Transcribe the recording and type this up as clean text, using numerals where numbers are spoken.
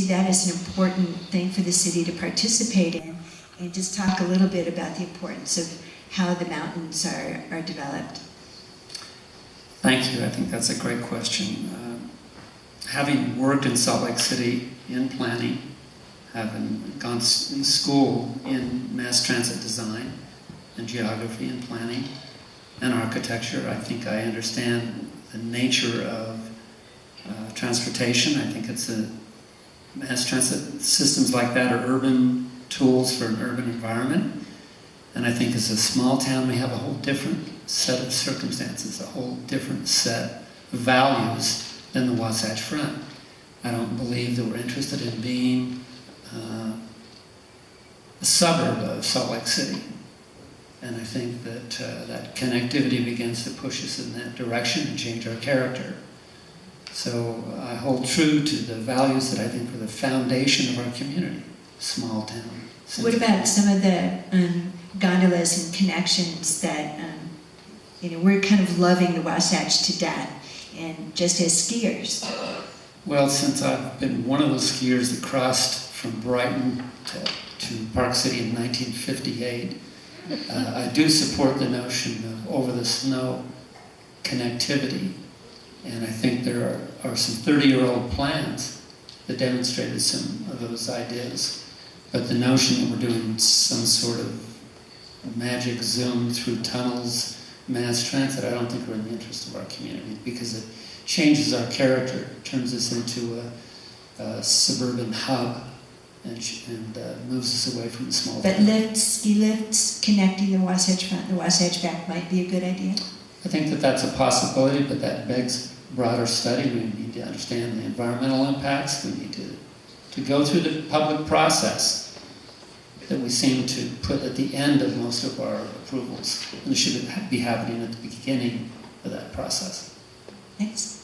see that as an important thing for the city to participate in, and just talk a little bit about the importance of how the mountains are developed. Thank you. I think that's a great question. Having worked in Salt Lake City in planning, having gone to school in mass transit design and geography and planning and architecture, I think I understand the nature of transportation. I think mass transit systems like that are urban tools for an urban environment. And I think as a small town, we have a whole different set of circumstances, a whole different set of values than the Wasatch Front. I don't believe that we're interested in being a suburb of Salt Lake City. And I think that that connectivity begins to push us in that direction and change our character. So I hold true to the values that I think are the foundation of our community, small town. What about some of the gondolas and connections that, we're kind of loving the Wasatch to death, and just as skiers? Well, since I've been one of those skiers that crossed from Brighton to Park City in 1958, I do support the notion of over-the-snow connectivity. And I think there are some 30-year-old plans that demonstrated some of those ideas. But the notion that we're doing some sort of magic zoom through tunnels, mass transit, I don't think we're in the interest of our community, because it changes our character, turns us into a suburban hub, and moves us away from the small But town. ski lifts connecting the Wasatch Front and the Wasatch back might be a good idea? I think that that's a possibility, but that begs broader study. We need to understand the environmental impacts. We need to go through the public process that we seem to put at the end of most of our approvals. And it should be happening at the beginning of that process. Thanks.